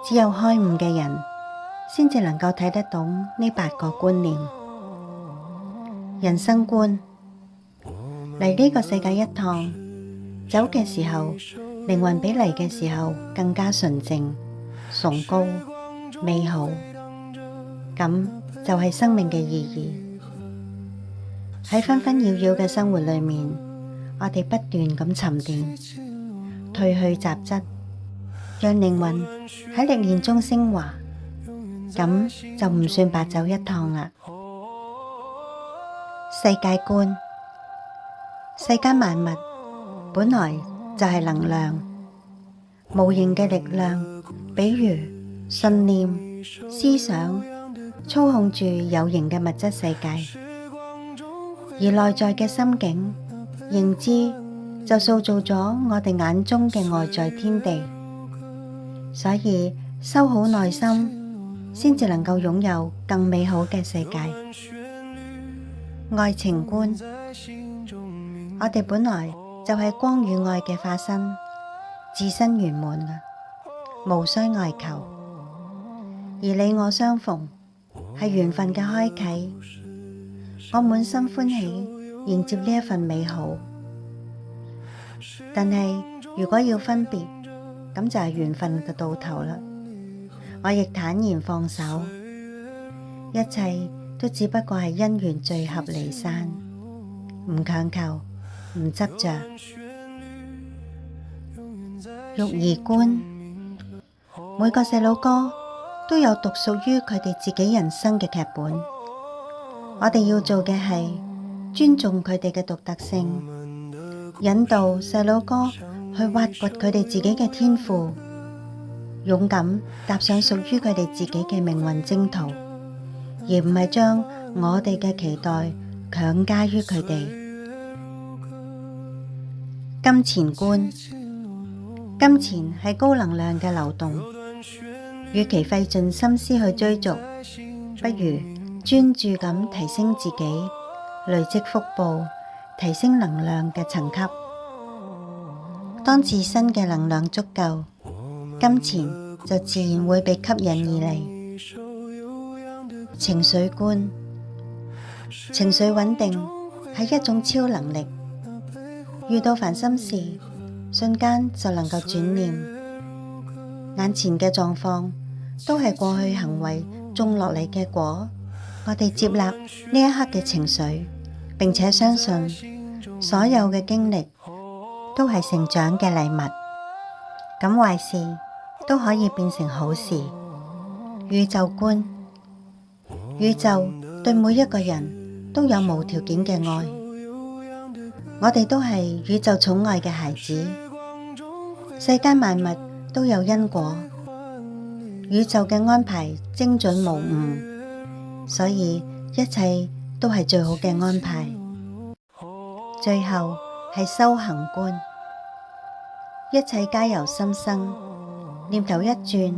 只有開悟嘅人先至能夠睇得懂呢8個觀念。人生觀，嚟呢個世界一趟，走嘅時候，靈魂比嚟嘅時候更加純淨、崇高、美好，咁就係生命嘅意義。喺紛紛擾擾嘅生活裏面，我哋不斷咁沉澱，褪去雜質，讓靈魂喺歷練中升華，咁就唔算白走一趟啦。世界觀，世間萬物本來就係能量，無形嘅力量，比如信念、思想，操控住有形嘅物質世界，而內在嘅心境、認知就塑造咗我哋眼中嘅外在天地。所以修好內心，先至能夠擁有更美好嘅世界。愛情觀，我哋本來就係光與愛嘅化身，自身圓滿啊，無需外求。而你我相逢係緣分嘅開啟，我滿心歡喜迎接呢一份美好。但係如果要分別，咁就係緣分嘅到頭啦。我亦坦然放手，一切都只不過係因緣聚合離散，唔強求，唔執着。育兒觀，每個細佬哥都有獨屬於佢哋自己人生嘅劇本，我哋要做嘅係尊重佢哋嘅獨特性，引導細佬哥去挖掘佢哋自己嘅天賦，勇敢踏上屬於佢哋自己嘅命運征途，而唔係將我哋嘅期待強加於佢哋。金錢觀，金錢係高能量嘅流動，與其費盡心思去追逐，不如專注咁提升自己，累積福報，提升能量嘅層級。當自身嘅能量足夠，金錢就自然會被吸引而嚟。情緒觀，情緒穩定係一種超能力，遇到煩心事，瞬間就能夠轉念。眼前嘅狀況都係過去行為種落嚟嘅果，我哋接納呢一刻嘅情緒，並且相信所有嘅經歷都係成長嘅禮物，咁壞事都可以變成好事。宇宙觀，宇宙對每一個人都有無條件嘅愛，我哋都係宇宙寵愛嘅孩子。世間萬物都有因果，宇宙嘅安排精準無誤，所以一切都係最好嘅安排。最後係修行觀，一切皆由心生，念頭一轉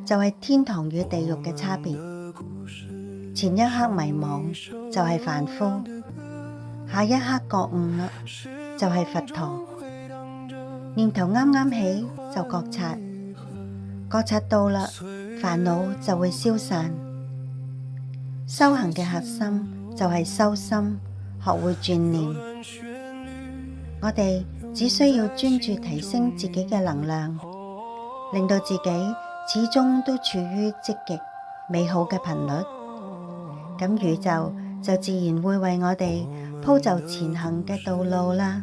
就係天堂與地獄嘅差別。前一刻迷茫就係凡夫，下一刻覺悟啦就係佛陀。念頭啱啱起就覺察，覺察到啦，煩惱就會消散。修行嘅核心就係修心，學會轉念。我哋只需要專注提升自己嘅能量，令到自己始終都處於積極美好嘅頻率，咁宇宙就自然會為我哋鋪就前行嘅道路啦。